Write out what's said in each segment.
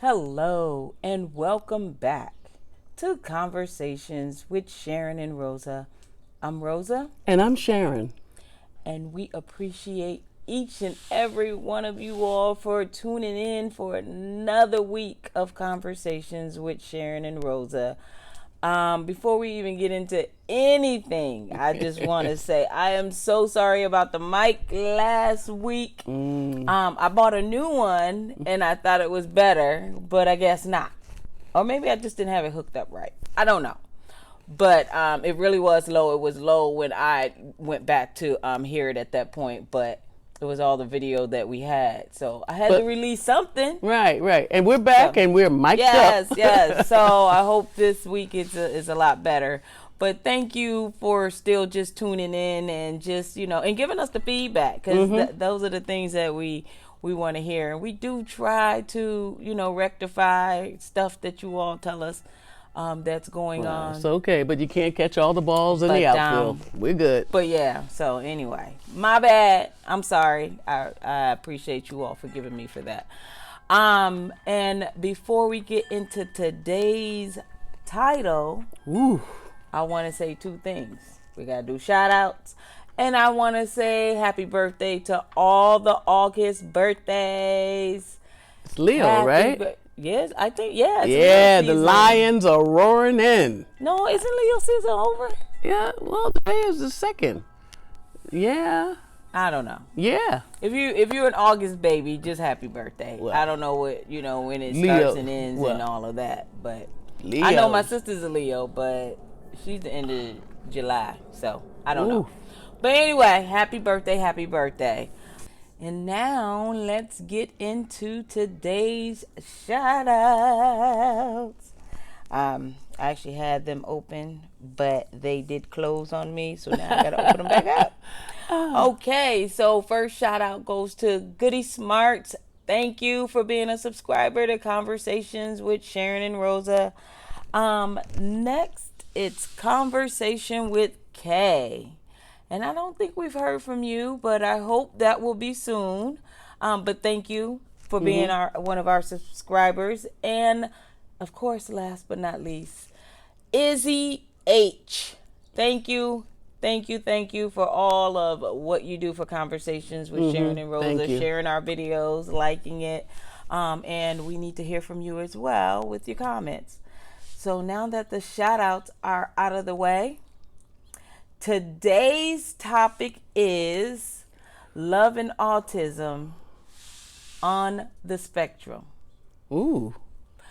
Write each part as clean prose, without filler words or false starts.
Hello and welcome back to Conversations with Sharyn and Rosa. I'm Rosa, And I'm Sharyn. and we appreciate each and every one of you all for tuning in for another week of Conversations with Sharyn and Rosa. Before we even get into anything, I just want to say I am so sorry about the mic last week. I bought a new one and I thought it was better, but I guess not. Or maybe I just didn't have it hooked up right. I don't know. But it really was low. It was low when I went back to hear it at that point, but it was all the video that we had. So I had to release something. Right. And we're back and we're mic'd up. Yes. So I hope this week is a lot better. But thank you for still just tuning in and just, and giving us the feedback, because those are the things that we want to hear. And we do try to, rectify stuff that you all tell us that's going on. It's okay, but you can't catch all the balls in the outfield. We're good. But yeah, so anyway, my bad. I'm sorry. I appreciate you all for giving me for that. And before we get into today's title, I want to say two things. We got to do shout outs. And I want to say happy birthday to all the August birthdays. It's Leo, right? Yes, I think, yeah. Yeah, the lions are roaring in. No, isn't Leo season over? Yeah, well, today is the 2nd. Yeah. I don't know. Yeah. If you're an August baby, just happy birthday. Well, I don't know what, when it starts and ends and all of that. But Leo. I know my sister's a Leo, but she's the end of July. So I don't know. But anyway, happy birthday. And now let's get into today's shout outs. I actually had them open, but they did close on me, so now I gotta open them back up. Okay, so first shout out goes to Goody Smarts. Thank you for being a subscriber to Conversations with Sharyn and Rosa. Next, it's Conversation with Kay. And I don't think we've heard from you, but I hope that will be soon. But thank you for being one of our subscribers. And, of course, last but not least, Izzy H. Thank you for all of what you do for Conversations with Sharyn and Rosa, sharing our videos, liking it. And we need to hear from you as well with your comments. So now that the shout-outs are out of the way, today's topic is love and autism on the spectrum. Ooh.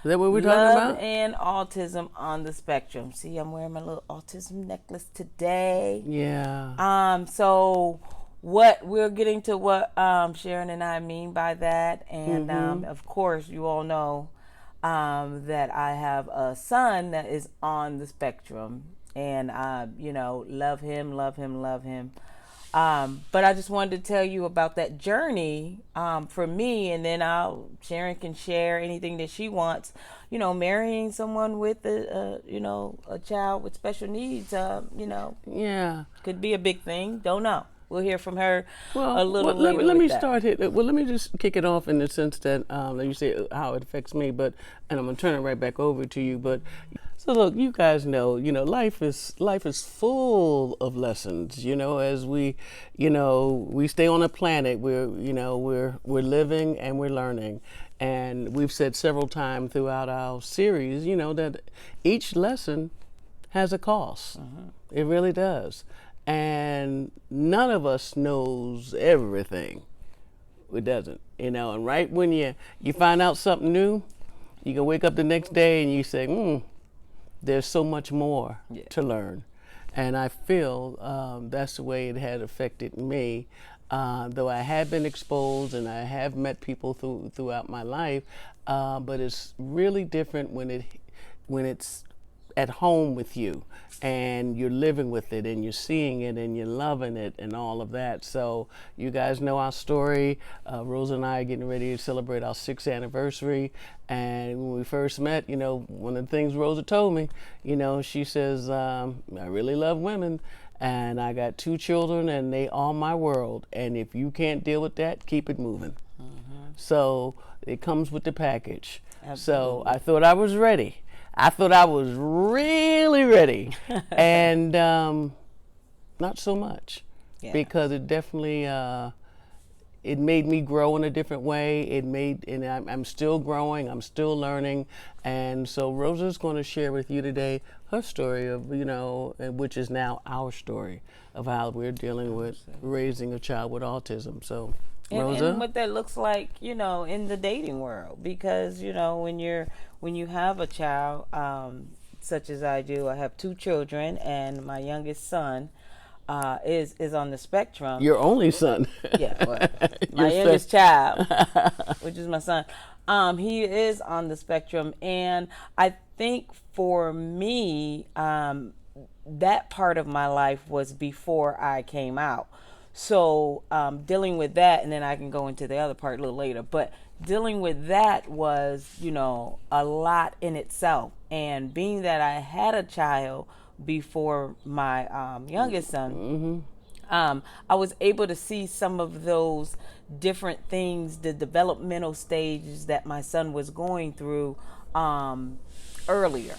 Is that what we're talking about? Love and autism on the spectrum. See, I'm wearing my little autism necklace today. Yeah. So we're getting to what Sharyn and I mean by that. And of course, you all know that I have a son that is on the spectrum. And, love him. But I just wanted to tell you about that journey for me, and then Sharyn can share anything that she wants. Marrying someone with a child with special needs, Yeah. could be a big thing. Don't know. We'll hear from her a little later. Let me start here. Well, let me just kick it off in the sense that you say how it affects me, and I'm gonna turn it right back over to you. But so look, you guys know, life is full of lessons. As we stay on a planet, we're living and we're learning, and we've said several times throughout our series, that each lesson has a cost. It really does. And none of us knows everything. It doesn't, and right when you find out something new, you can wake up the next day and you say, there's so much more to learn. And I feel that's the way it had affected me. Though I have been exposed and I have met people throughout my life, but it's really different when it's at home with you and you're living with it and you're seeing it and you're loving it and all of that. So you guys know our story. Rosa and I are getting ready to celebrate our 6th anniversary. And when we first met, one of the things Rosa told me, she says, I really love women and I got 2 children and they are my world. And if you can't deal with that, keep it moving. So it comes with the package. So I thought I was ready. I thought I was really ready. And not so much. Yeah. Because it definitely it made me grow in a different way. And I'm still growing, I'm still learning. And so Rosa's going to share with you today her story of, which is now our story of how we're dealing with raising a child with autism. So Rosa? And what that looks like, in the dating world, because, when you have a child, such as I do, I have 2 children, and my youngest son is on the spectrum. Your only son. Yeah, well, my youngest child, which is my son. He is on the spectrum, and I think for me, that part of my life was before I came out. So dealing with that, and then I can go into the other part a little later, but dealing with that was, a lot in itself. And being that I had a child before my youngest son, I was able to see some of those different things, the developmental stages that my son was going through earlier.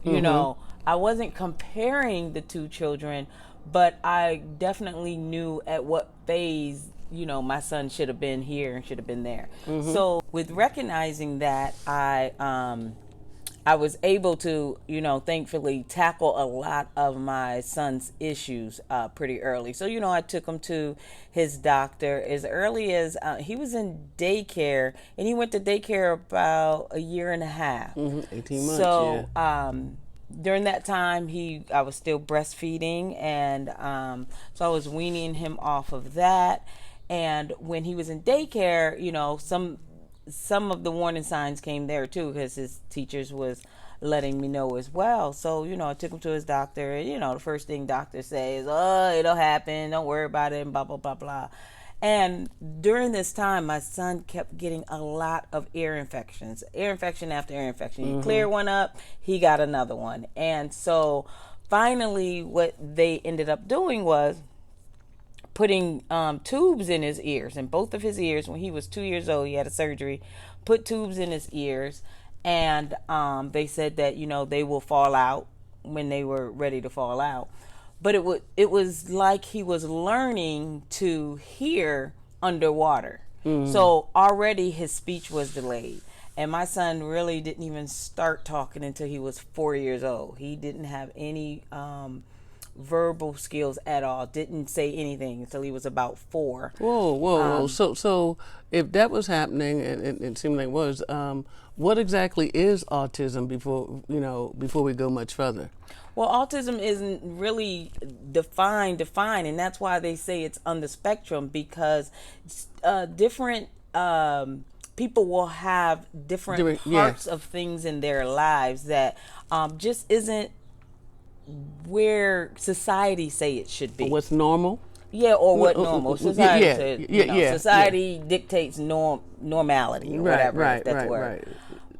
I wasn't comparing the 2 children, but I definitely knew at what phase, my son should have been here and should have been there. So with recognizing that, I was able to, thankfully tackle a lot of my son's issues pretty early. So, I took him to his doctor as early as he was in daycare, and he went to daycare about a year and a half. 18 months. So, during that time, I was still breastfeeding, and so I was weaning him off of that. And when he was in daycare, some of the warning signs came there too, because his teachers was letting me know as well. So, I took him to his doctor, and, the first thing doctor says, oh, it'll happen, don't worry about it, and blah, blah, blah, blah. And during this time, my son kept getting a lot of ear infections, ear infection after ear infection. You clear one up, he got another one. And so finally what they ended up doing was putting tubes in his ears, in both of his ears. When he was 2 years old, he had a surgery, put tubes in his ears, and they said that, they will fall out when they were ready to fall out. But it was like he was learning to hear underwater. So already his speech was delayed. And my son really didn't even start talking until he was 4 years old. He didn't have any verbal skills at all, didn't say anything until he was about 4. Whoa. So if that was happening, and it seemed like it was, what exactly is autism before we go much further? Well, autism isn't really defined, and that's why they say it's on the spectrum, because different people will have different parts of things in their lives that just isn't where society say it should be. What's normal? Yeah, or what normal society says. Society dictates normality or whatever. Right, that's the word. Right.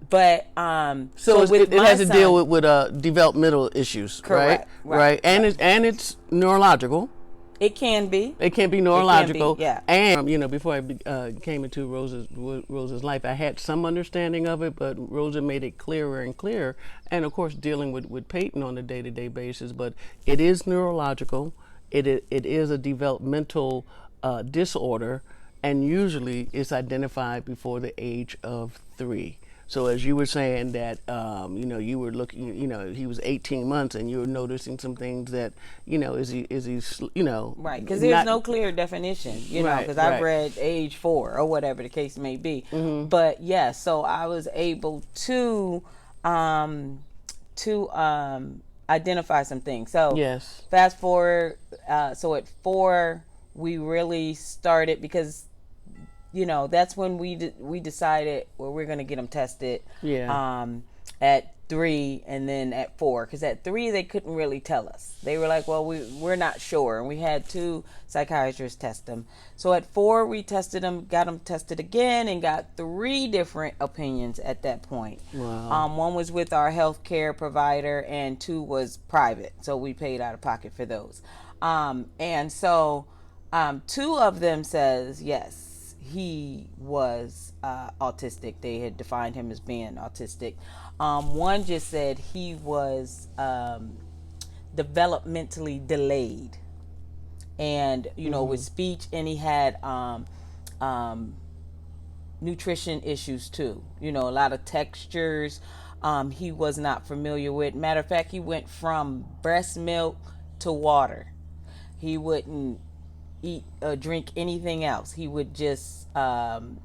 But so it has to deal with developmental issues, correct, right? And it's neurological. It can be. It can be neurological. Can be, yeah. And before I came into Rosa's life, I had some understanding of it, but Rosa made it clearer and clearer. And of course, dealing with Peyton on a day-to-day basis. But it is neurological. It is a developmental disorder, and usually it's identified before the age of 3. So as you were saying that, you were looking, he was 18 months, and you were noticing some things that, is he, right? Because there's no clear definition, because I've read age 4 or whatever the case may be. But yeah, so I was able to identify some things. So yes. Fast forward, so at 4 we really started, because that's when we decided, well, we're going to get them tested. At 3 and then at 4, because at 3 they couldn't really tell us. They were like, well, we're not sure, and we had 2 psychiatrists test them. So at 4 we tested them, got them tested again, and got 3 different opinions at that point. Wow. 1 was with our healthcare provider, and 2 was private, so we paid out of pocket for those. And so 2 of them says yes, he was autistic. They had defined him as being autistic. One just said he was developmentally delayed, and with speech, and he had nutrition issues too. A lot of textures he was not familiar with. Matter of fact, he went from breast milk to water. He wouldn't eat or drink anything else. He would just went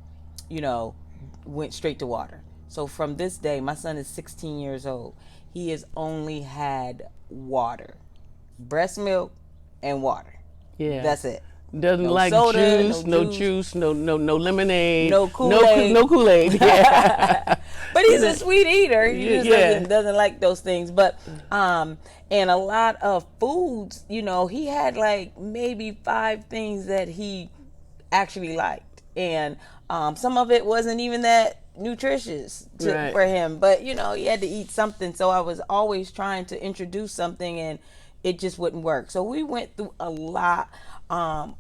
straight to water. So from this day, my son is 16 years old. He has only had water, breast milk, and water. Yeah, that's it. Doesn't like soda, no juice, no lemonade, no Kool-Aid. No Kool-Aid. Yeah. But he's a sweet eater. He just doesn't like those things. But and a lot of foods, he had like maybe 5 things that he actually liked, and some of it wasn't even that nutritious for him. But he had to eat something. So I was always trying to introduce something, and it just wouldn't work. So we went through a lot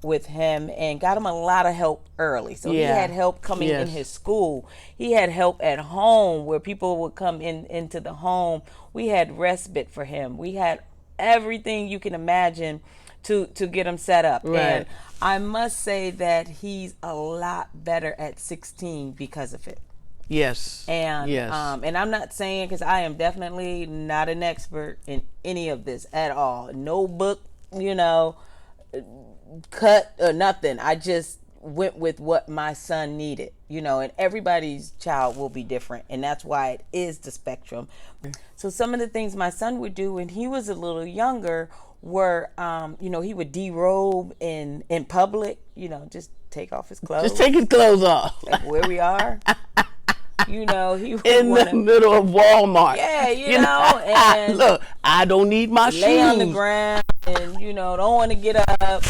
with him and got him a lot of help early. So he had help coming in his school. He had help at home where people would come into the home. We had respite for him. We had everything you can imagine to get him set up. Right. And I must say that he's a lot better at 16 because of it. Yes. And and I'm not saying, because I am definitely not an expert in any of this at all. No book, cut or nothing. I just went with what my son needed, and everybody's child will be different, and that's why it is the spectrum. So some of the things my son would do when he was a little younger were he would derobe in public, just take off his clothes. Just take his clothes off. Like where we are. He would in the middle of Walmart. Yeah, and look, I don't need my shoes. Lay on the ground and don't want to get up.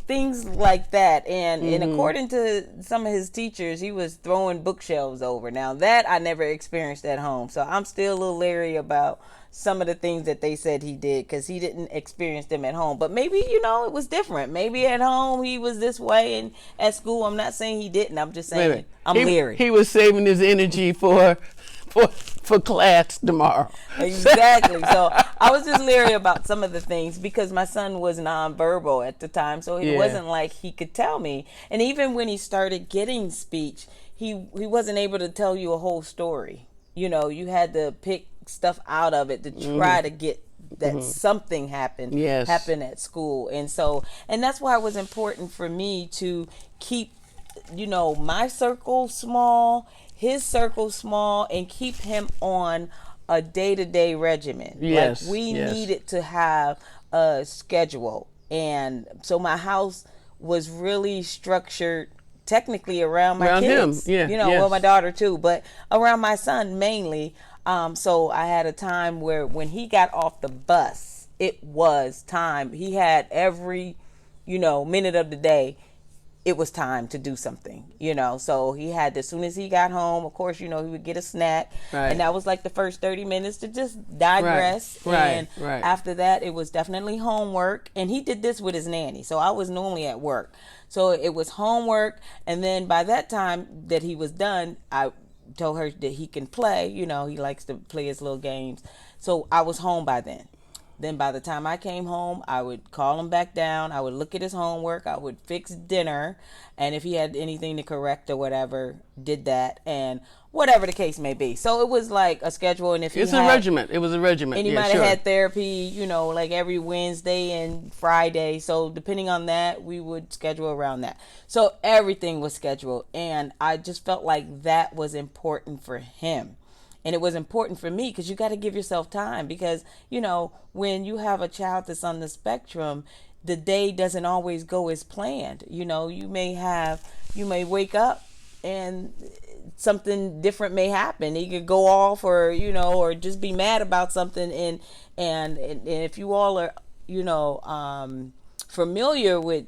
Things like that. And according to some of his teachers, he was throwing bookshelves over. Now that I never experienced at home, so I'm still a little leery about some of the things that they said he did, because he didn't experience them at home. But maybe it was different. Maybe at home he was this way, and at school I'm not saying he didn't. I'm just saying I'm leery. He was saving his energy for class tomorrow. Exactly. So I was just leery about some of the things because my son was nonverbal at the time, so it wasn't like he could tell me. And even when he started getting speech, he wasn't able to tell you a whole story. You had to pick stuff out of it to try to get that something happened at school. And that's why it was important for me to keep my circle small, his circle small, and keep him on a day-to-day regimen. Like we needed to have a schedule. And so my house was really structured technically around my kids. Well, my daughter too, but around my son mainly. So I had a time where when he got off the bus, it was time. He had every, minute of the day, it was time to do something, So he had, as soon as he got home, of course, he would get a snack. Right. And that was like the first 30 minutes to just digress. Right. And after that, it was definitely homework. And he did this with his nanny. So I was normally at work. So it was homework. And then by that time that he was done, I told her that he can play. He likes to play his little games. So I was home by then. Then by the time I came home, I would call him back down. I would look at his homework. I would fix dinner. And if he had anything to correct or whatever, did that. And whatever the case may be. So it was like a schedule. And if it's a regiment. It was a regiment. And he might have had therapy, like every Wednesday and Friday. So depending on that, we would schedule around that. So everything was scheduled. And I just felt like that was important for him. And it was important for me because you got to give yourself time, because, when you have a child that's on the spectrum, the day doesn't always go as planned. You may wake up and something different may happen. He could go off or just be mad about something. And if you all are, familiar with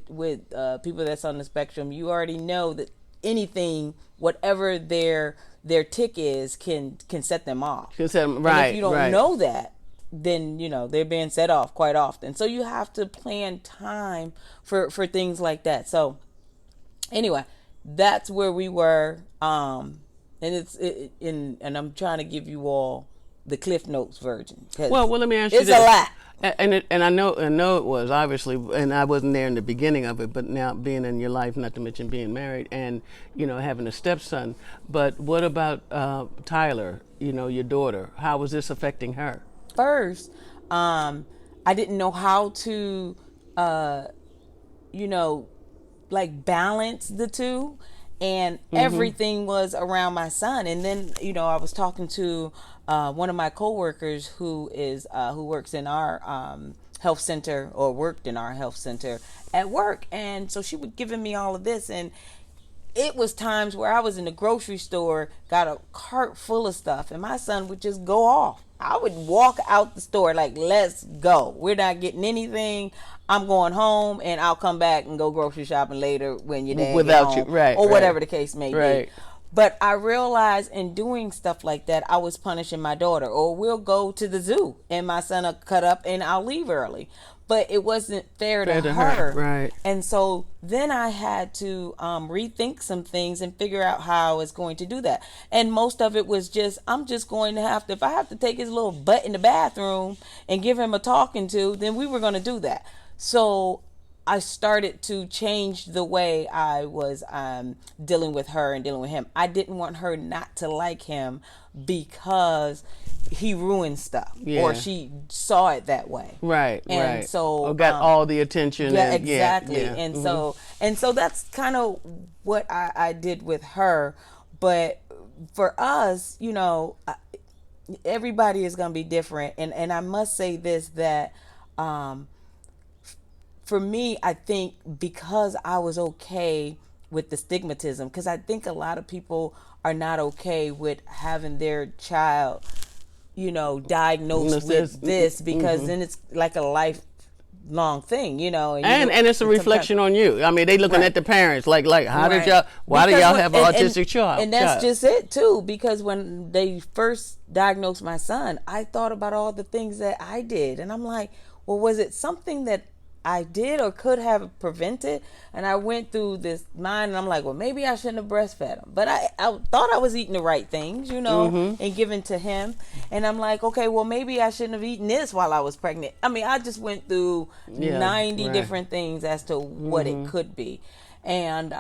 people that's on the spectrum, you already know that anything, whatever their tick is, can set them off. Can set them, right. And if you don't know that, then they're being set off quite often. So you have to plan time for things like that. So Anyway, that's where we were. And I'm trying to give you all the Cliff Notes version. Well, let me ask you this. It's a lot. And I know it was obviously, and I wasn't there in the beginning of it, but now being in your life, not to mention being married and having a stepson. But what about Tyler? Your daughter. How was this affecting her? First, I didn't know how to, like balance the two, and everything was around my son. And then I was talking to one of my coworkers who works in our health center, or worked in our health center at work, and so she was giving me all of this, and it was times where I was in the grocery store, got a cart full of stuff, and my son would just go off. I would walk out the store like, let's go. We're not getting anything. I'm going home, and I'll come back and go grocery shopping later when your dad without get home, you, right? Or right. whatever the case may be. But I realized in doing stuff like that, I was punishing my daughter. Or we'll go to the zoo, and my son will cut up, and I'll leave early. But it wasn't fair to her. Right. And so then I had to rethink some things and figure out how I was going to do that. And most of it was just, I'm just going to have to, if I have to take his little butt in the bathroom and give him a talking to, then we were going to do that. So I started to change the way I was dealing with her and dealing with him. I didn't want her not to like him because he ruined stuff, or she saw it that way. Right. And so or got all the attention. Yeah, exactly. And so that's kind of what I did with her. But for us, everybody is going to be different. And I must say this, that for me, I think because I was okay with the stigmatism, because I think a lot of people are not okay with having their child, diagnosed with this, because then it's like a lifelong thing, and it's a reflection on you. I mean, they looking at the parents like why do y'all have an autistic child? And that's just it too, because when they first diagnosed my son, I thought about all the things that I did, and I'm like, well, was it something that I did or could have prevented? And I went through this mind, and I'm like, well, maybe I shouldn't have breastfed him. But I thought I was eating the right things, and giving to him. And I'm like, okay, well, maybe I shouldn't have eaten this while I was pregnant. I mean, I just went through 90 different things as to what it could be. And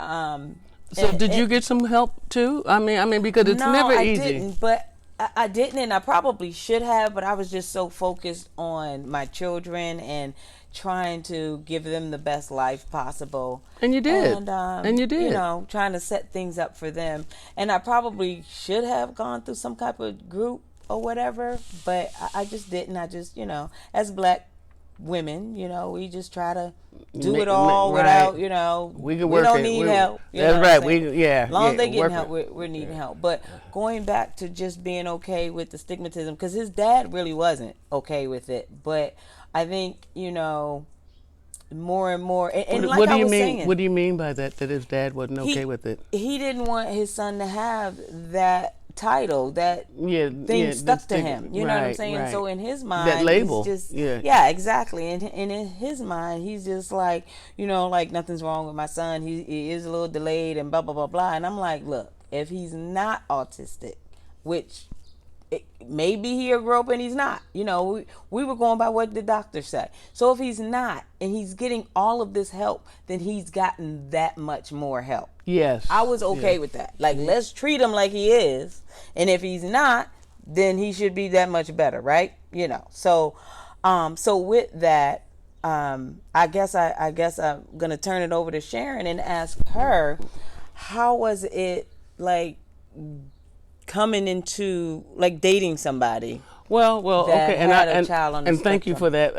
so did you get some help too? I mean, because it's never easy. No, I didn't, but I didn't, and I probably should have, but I was just so focused on my children and trying to give them the best life possible. And you did. And you did. Trying to set things up for them. And I probably should have gone through some type of group or whatever, but I just didn't. I just, as Black women, we just try to do it all without, we don't need help. That's right. As long as they getting help, we're needing help. But going back to just being okay with the stigmatism, because his dad really wasn't okay with it, but I think, more and more, and what do you mean? What do you mean by that? That his dad wasn't okay with it? He didn't want his son to have that title, that thing stuck to him. You know what I'm saying? Right. So in his mind, that label, he's just exactly. And in his mind, he's just like, like nothing's wrong with my son. He is a little delayed and blah blah blah blah. And I'm like, look, if he's not autistic, which maybe he'll grow up and he's not. We were going by what the doctor said. So if he's not, and he's getting all of this help, then he's gotten that much more help. Yes. I was okay with that. Like, let's treat him like he is. And if he's not, then he should be that much better, right? So with that, I guess I'm going to turn it over to Sharyn and ask her, how was it like coming into like dating somebody? Well, okay, and thank you for that.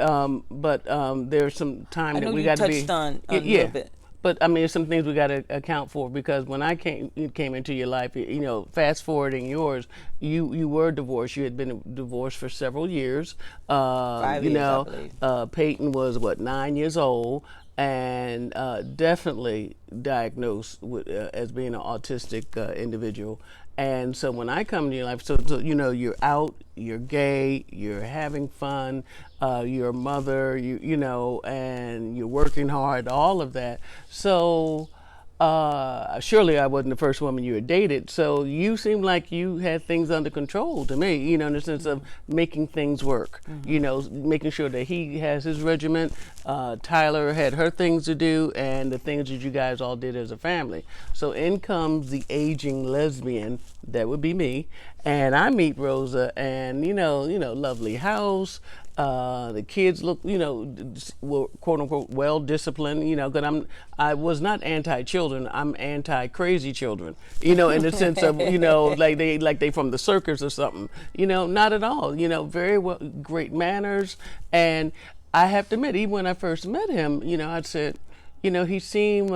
But there's some time that we got to be. On a little bit. But I mean, there's some things we got to account for, because when I came into your life, fast forwarding yours, you were divorced. You had been divorced for several years. 5 years, I believe. Peyton was 9 years old, and definitely diagnosed with, as being an autistic individual. And so when I come to your life, so you're out, you're gay, you're having fun, you're a mother, and you're working hard, all of that. So surely I wasn't the first woman you had dated. So you seemed like you had things under control to me, you know, in the sense of making things work, you know, making sure that he has his regiment, Tyler had her things to do, and the things that you guys all did as a family. So in comes the aging lesbian, that would be me, and I meet Rosa, and you know, lovely house. The kids look, you know, were quote unquote well disciplined, you know, because I was not anti-children, I'm anti-crazy children, you know, in the sense of, you know, like they from the circus or something, you know, not at all, you know, very well, great manners. And I have to admit, even when I first met him, you know, I said, you know, he seemed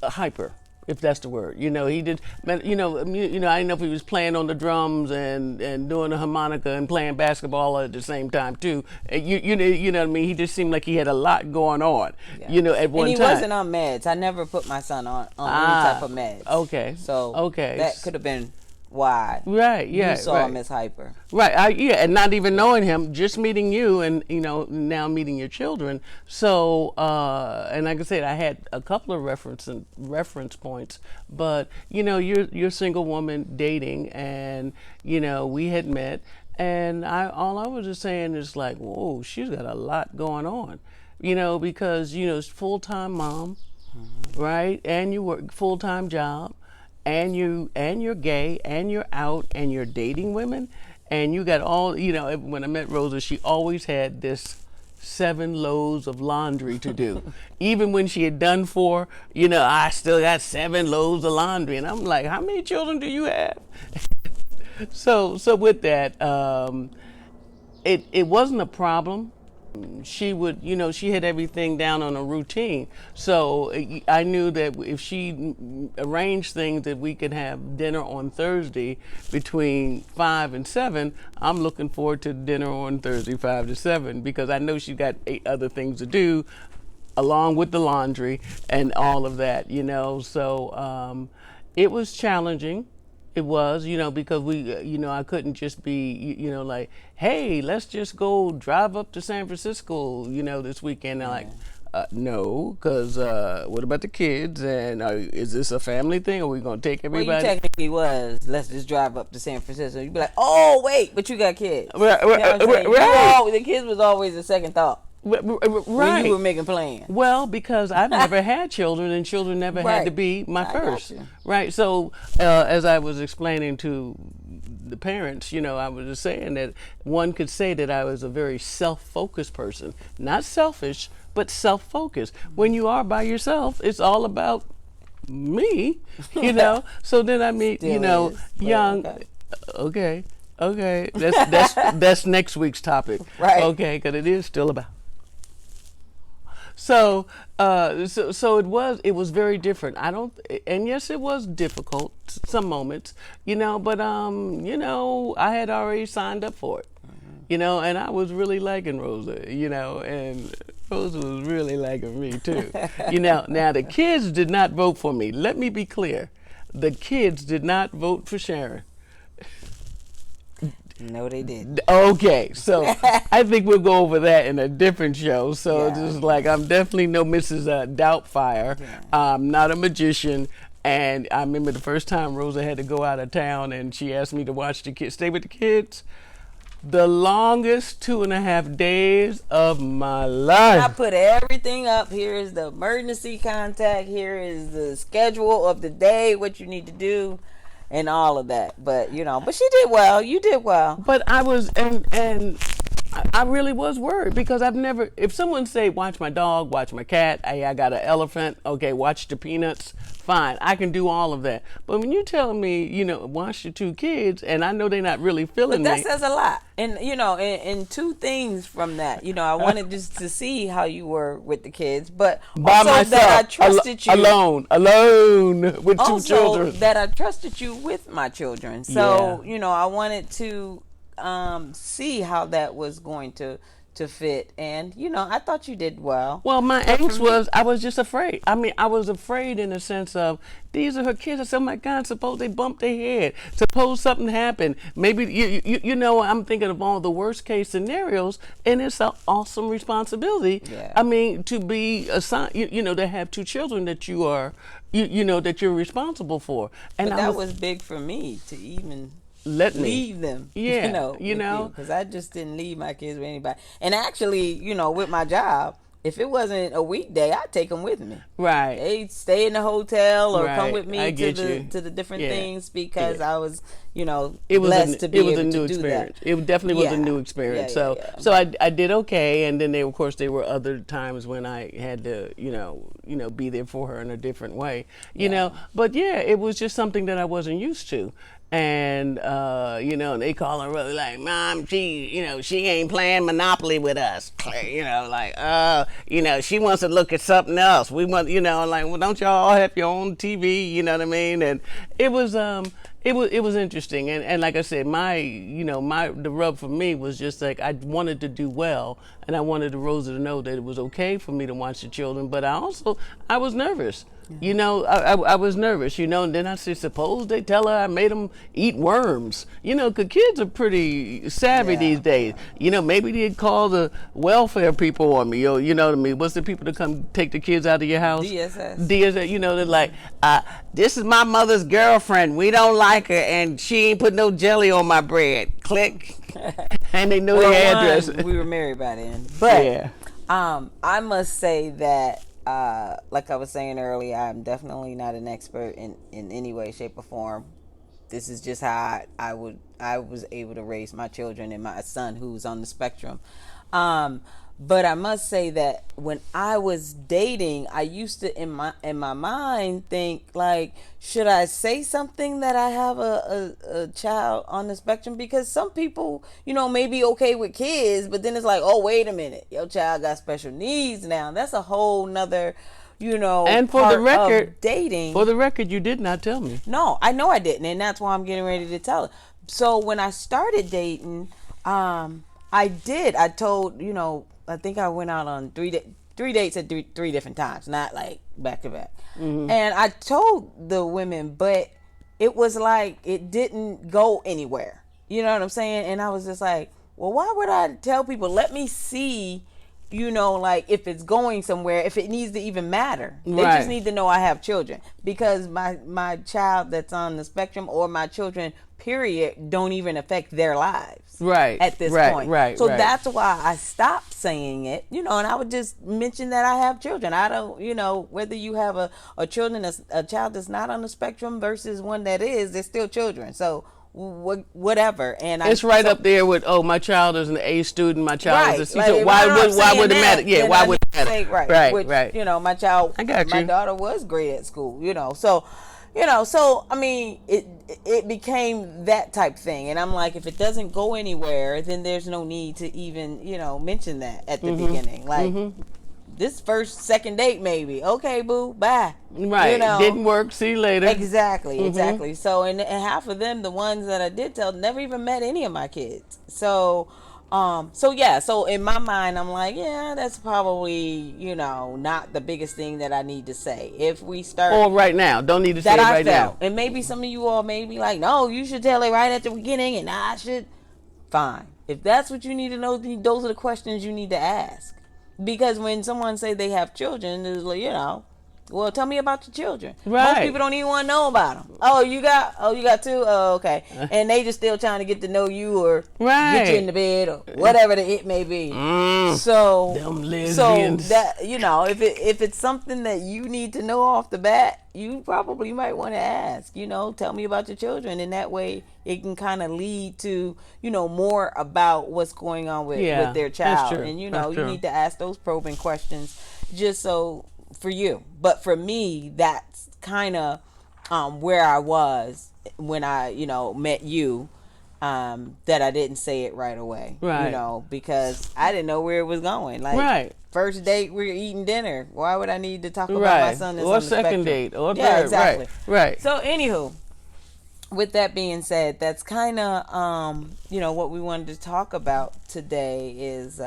hyper, if that's the word. You know, he did, you know, I didn't know if he was playing on the drums and doing the harmonica and playing basketball at the same time too. You know what I mean? He just seemed like he had a lot going on, you know, at one time. And he wasn't on meds. I never put my son on any type of meds. Okay. So that could have been why you saw him as hyper. Right. And not even knowing him, just meeting you, and you know, now meeting your children. So and like I said, I had a couple of reference points, but you know, you're a single woman dating, and you know, we had met, and all I was just saying is like, whoa, she's got a lot going on, you know, because you know, it's full-time mom, right, and you work full-time job, and you're gay, and you're out, and you're dating women, and you got all, you know, when I met Rosa, she always had this 7 loads of laundry to do. Even when she had done 4, you know, I still got 7 loads of laundry. And I'm like, how many children do you have? So with that, it wasn't a problem. She would, you know, she had everything down on a routine. So I knew that if she arranged things that we could have dinner on Thursday between 5 and 7, I'm looking forward to dinner on Thursday, 5 to 7, because I know she's got 8 other things to do along with the laundry and all of that, you know. So it was challenging. It was, you know, because we, you know, I couldn't just be, you know, like, hey, let's just go drive up to San Francisco, you know, this weekend. And like, no, because what about the kids? And is this a family thing? Are we going to take everybody? Well, you technically was, let's just drive up to San Francisco. You'd be like, oh, wait, but you got kids. Right. The kids was always a second thought. Right. When you were making plans. Well, because I've never had children, and children never had to be my first. Right. So as I was explaining to the parents, you know, I was just saying that one could say that I was a very self-focused person. Not selfish, but self-focused. When you are by yourself, it's all about me, you know. So then I meet, you know, young. Okay. That's next week's topic. Right. Okay, because it is still about. So it was very different. And yes, it was difficult some moments, you know, but you know, I had already signed up for it, you know, and I was really liking Rosa, you know, and Rosa was really liking me too, you know. Now the kids did not vote for me. Let me be clear, the kids did not vote for Sharyn. No, they didn't. Okay, so I think we'll go over that in a different show. So just like, I'm definitely no Mrs. Doubtfire. I'm not a magician. And I remember the first time Rosa had to go out of town and she asked me to watch the kids, stay with the kids. The longest 2.5 days of my life. I put everything up. Here is the emergency contact. Here is the schedule of the day, what you need to do. And all of that, but you know, but she did well. You did well. But I was, and I really was worried, because I've never. If someone say, "Watch my dog, watch my cat," hey, I got an elephant. Okay, watch the peanuts. Fine, I can do all of that. But when you're telling me, you know, watch the 2 kids, and I know they're not really feeling me. But that says a lot. And you know, and 2 things from that. You know, I wanted just to see how you were with the kids, but by also myself, that I trusted you alone with also 2 children. That I trusted you with my children. So you know, I wanted to see how that was going to to fit. And, I thought you did well. Well, my angst was, I was just afraid. I mean, I was afraid in the sense of, these are her kids. I said, oh my God, suppose they bump their head. Suppose something happened. Maybe, I'm thinking of all the worst case scenarios, and it's an awesome responsibility. Yeah. I mean, to be assigned, to have 2 children that you are, that you're responsible for. And but that was big for me to even leave them. Yeah. Because I just didn't leave my kids with anybody. And actually, with my job, if it wasn't a weekday, I'd take them with me. Right. They'd stay in the hotel or come with me to the different things because I was, blessed to be able to do that. It was a new experience. It definitely was a new experience. So I did okay, and then there were other times when I had to, be there for her in a different way, But it was just something that I wasn't used to. And and they call her really like, Mom, she ain't playing Monopoly with us. She wants to look at something else. We want, well, don't y'all have your own TV? You know what I mean? And it was interesting. And like I said, the rub for me was just like, I wanted to do well, and I wanted Rosa to know that it was okay for me to watch the children, but I was nervous. I was nervous, and then I said, suppose they tell her I made them eat worms, because kids are pretty savvy these days. Maybe they'd call the welfare people on me, you know what I mean? What's the people to come take the kids out of your house? DSS, they're like, this is my mother's girlfriend. We don't like her, and she ain't put no jelly on my bread. Click. And they know their address. We were married by then. But I must say that like I was saying earlier, I'm definitely not an expert in any way, shape, or form. This is just how I was able to raise my children and my son who's on the spectrum. But I must say that when I was dating, I used to in my mind think like, should I say something that I have a child on the spectrum? Because some people, may be okay with kids, but then it's like, oh, wait a minute, your child got special needs now. That's a whole nother, and for the record, dating. For the record, you did not tell me. No, I know I didn't, and that's why I'm getting ready to tell her. So when I started dating, I did. I told, I think I went out on three dates at three different times, not like back to back. Mm-hmm. And I told the women, but it was like it didn't go anywhere. You know what I'm saying? And I was just like, well, why would I tell people? Let me see, like if it's going somewhere, if it needs to even matter. They just need to know I have children, because my child that's on the spectrum, or my children, period, don't even affect their lives. At this point. So that's why I stopped saying it, and I would just mention that I have children. I don't, whether you have a child that's not on the spectrum versus one that is, they're still children. So whatever. And it's up there with, my child is an A student, my child is a C. So why would it matter? Yeah, why would it matter? Right. My child, my daughter was great at school, so I mean, it became that type thing. And I'm like, if it doesn't go anywhere, then there's no need to even, mention that at the beginning. Like, this second date, maybe. Okay, boo, bye. Right. Didn't work. See you later. Exactly. So, and half of them, the ones that I did tell, never even met any of my kids. So in my mind, I'm like, yeah, that's probably, not the biggest thing that I need to say. If we start, or right now, don't need to say it right now. And maybe some of you all may be like, no, you should tell it right at the beginning, and I should. Fine. If that's what you need to know, those are the questions you need to ask. Because when someone say they have children, it's like, well, tell me about your children. Most people don't even want to know about them. Oh, you got 2? Oh, okay. And they just still trying to get to know you, or get you in the bed, or whatever it may be. So, them lesbians. So that, if it's something that you need to know off the bat, you probably might want to ask, tell me about your children. And that way it can kind of lead to, more about what's going on with their child. And, you need to ask those probing questions just so for you. But for me, that's kind of where I was when I, met you, that I didn't say it right away. Because I didn't know where it was going. Like, first date, we're eating dinner. Why would I need to talk about my son that's on the second spectrum? date, or third. Exactly. Right. So, anywho, with that being said, that's kind of what we wanted to talk about today is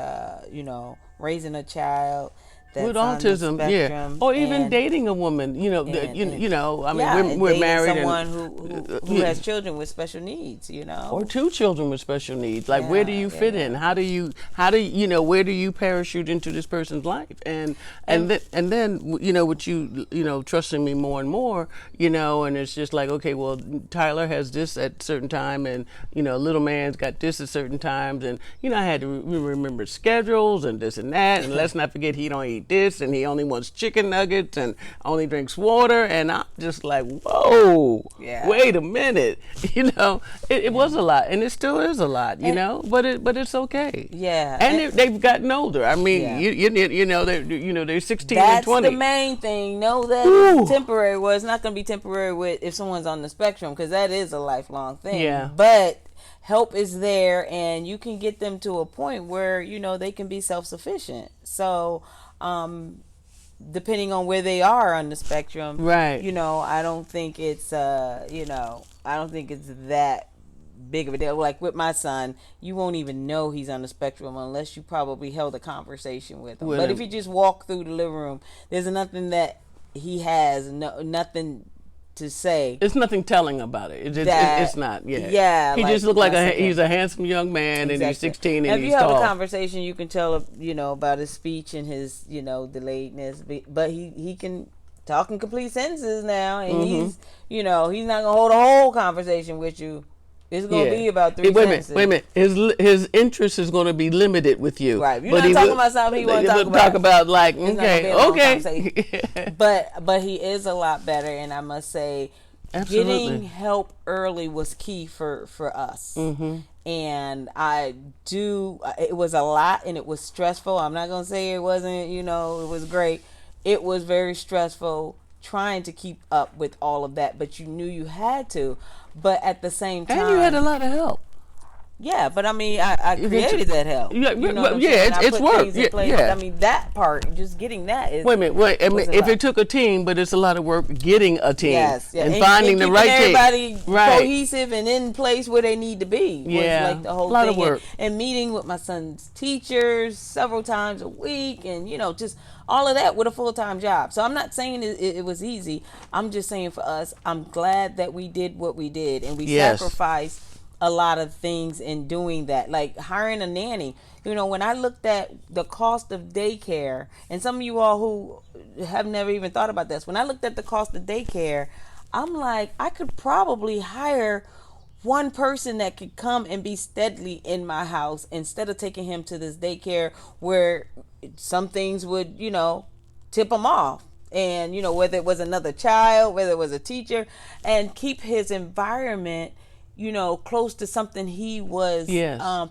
raising a child that's with on the autism, spectrum, or even dating a woman, I mean, we're dating married, someone who has children with special needs, or two children with special needs. Like, where do you fit in? How do you where do you parachute into this person's life? And then with you trusting me more and more, and it's just like, okay, well, Tyler has this at certain time, and little man's got this at certain times, and I had to remember schedules and this and that, and let's not forget he don't eat this, and he only wants chicken nuggets and only drinks water, and I'm just like, whoa, wait a minute, it was a lot, and it still is a lot, but it's okay. Yeah, and they've gotten older. I mean, they're 16 and 20. That's the main thing. Know that it's temporary. Well, it's not going to be temporary if someone's on the spectrum, because that is a lifelong thing. Yeah, but help is there, and you can get them to a point where they can be self-sufficient. So depending on where they are on the spectrum, right, I don't think it's I don't think it's that big of a deal. Like with my son, you won't even know he's on the spectrum unless you probably held a conversation with him. But if you just walk through the living room, there's nothing that he has, nothing to say. It's nothing telling about it. It's not. Yeah. He just looked like he's a handsome young man, exactly. And he's 16 and he's tall. If you have a conversation, you can tell about his speech and his delayedness. But he can talk in complete sentences now, and he's he's not gonna hold a whole conversation with you. It's going to be about 3 sentences. Wait a minute. His interest is going to be limited with you. Right. You're not talking about something he want to talk about. Like, okay. But he is a lot better, and I must say, absolutely, getting help early was key for us. Mm-hmm. And it was a lot, and it was stressful. I'm not going to say it wasn't, it was great. It was very stressful trying to keep up with all of that, but you knew you had to. But at the same time, and you had a lot of help. Yeah, but I mean, I created that help. It's work. I mean, that part, just getting that is. Wait a minute. I mean, if it took a team, but it's a lot of work getting a team. Yes, and finding the right team. Everybody cohesive and in place where they need to be. Yeah, like the whole a lot thing. Of work. And meeting with my son's teachers several times a week, and just all of that with a full-time job. So I'm not saying it was easy. I'm just saying for us, I'm glad that we did what we did, and we sacrificed a lot of things in doing that, like hiring a nanny. When I looked at the cost of daycare, and some of you all who have never even thought about this, when I looked at the cost of daycare, I'm like, I could probably hire one person that could come and be steadily in my house instead of taking him to this daycare where some things would, tip him off. And, whether it was another child, whether it was a teacher, and keep his environment close to something he was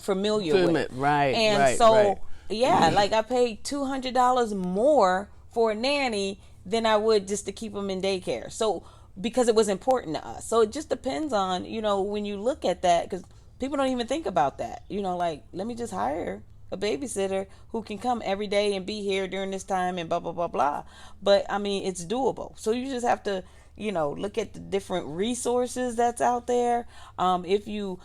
familiar with. Right. And like I paid $200 more for a nanny than I would just to keep him in daycare. So because it was important to us. So it just depends on, when you look at that, because people don't even think about that. Like, let me just hire a babysitter who can come every day and be here during this time and blah, blah, blah, blah. But I mean, it's doable. So you just have to look at the different resources that's out there. If you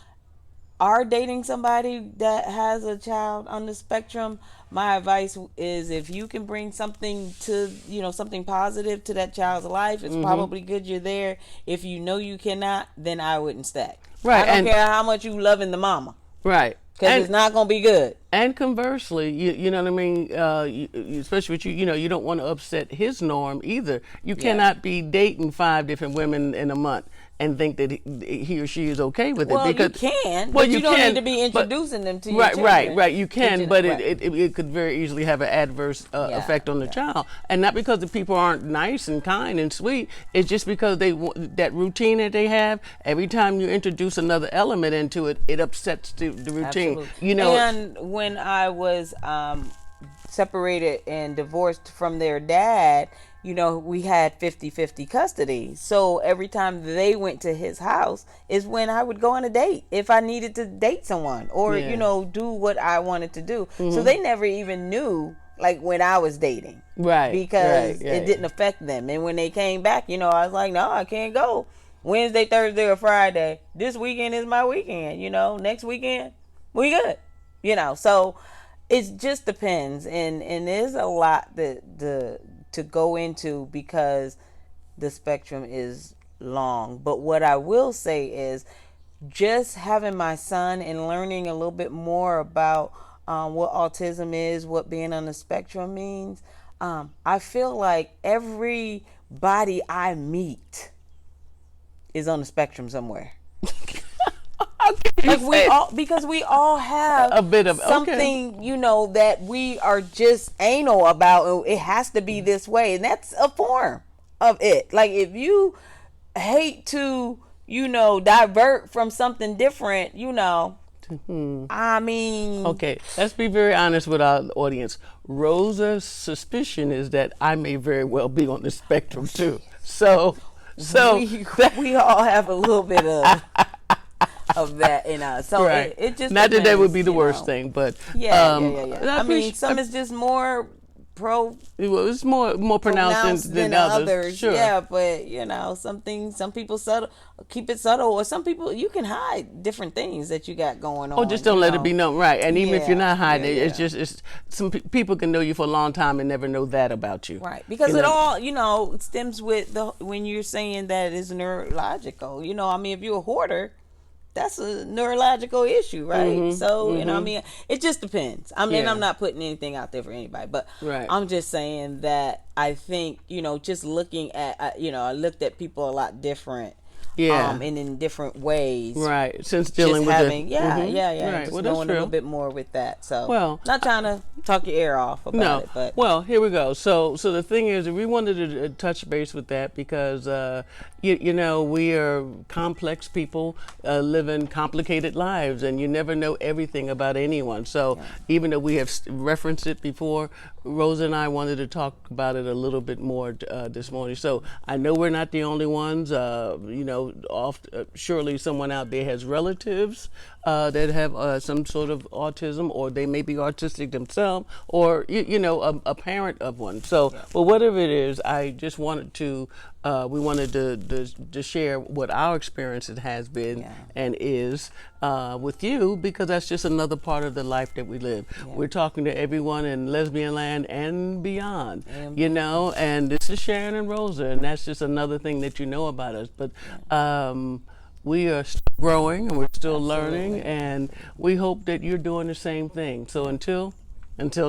are dating somebody that has a child on the spectrum, my advice is if you can bring something to, something positive to that child's life, it's probably good you're there. If you cannot, then I wouldn't stay. Right. I don't care how much you loving the mama. Right. Because it's not going to be good. And conversely, you know what I mean? Especially with you don't want to upset his norm either. You cannot be dating 5 different women in a month and think that he or she is okay with it. Well, you can, but you don't need to be introducing them to your children. Right. You can, but it could very easily have an adverse effect on the child. And not because the people aren't nice and kind and sweet. It's just because that routine that they have, every time you introduce another element into it, it upsets the routine. Absolutely. And when I was separated and divorced from their dad, we had 50-50 custody. So every time they went to his house is when I would go on a date if I needed to date someone or, do what I wanted to do. So they never even knew like when I was dating. Right. Because it didn't affect them. And when they came back, I was like, no, I can't go. Wednesday, Thursday, or Friday. This weekend is my weekend. Next weekend we good. So it just depends, and there's a lot to go into because the spectrum is long. But what I will say is just having my son and learning a little bit more about what autism is, what being on the spectrum means. I feel like everybody I meet is on the spectrum somewhere. Because we all have a bit of something, that we are just anal about. It has to be this way, and that's a form of it. Like if you hate to, divert from something different, I mean. Okay, let's be very honest with our audience. Rosa's suspicion is that I may very well be on the spectrum too. So we all have a little bit of that in us. So right. it just not depends, that would be the worst thing, but yeah. I mean, some is just more it's more pronounced than others. Sure. Yeah, but some people keep it subtle, or some people you can hide different things that you got going on. Or just don't let it be known, right? And even if you're not hiding it, it's some people can know you for a long time and never know that about you, right? Because it all stems with when you're saying that it's neurological. I mean, if you're a hoarder, that's a neurological issue, right? Mm-hmm, so, I mean, it just depends. I mean, I'm not putting anything out there for anybody, but I'm just saying that I think, just looking at, I looked at people a lot different. And in different ways. Right. Since dealing with having, Right. Just knowing a little bit more with that. So, not trying to talk your ear off about it, but. Well, here we go. So the thing is, we wanted to touch base with that because, we are complex people living complicated lives, and you never know everything about anyone. So even though we have referenced it before, Rosa and I wanted to talk about it a little bit more this morning. So I know we're not the only ones. Surely someone out there has relatives that have some sort of autism, or they may be autistic themselves, or a parent of one. So, well, whatever it is, I just wanted to we wanted to share what our experience it has been and is with you, because that's just another part of the life that we live. We're talking to everyone in lesbian land and beyond, and this is Sharyn and Rosa, and that's just another thing that you know about us. But we are still growing and we're still learning, and we hope that you're doing the same thing. So until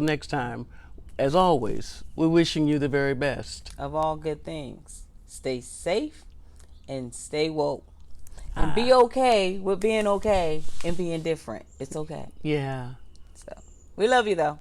next time, as always, we're wishing you the very best of all good things. Stay safe and stay woke. And be okay with being okay and being different. It's okay. Yeah. So we love you though.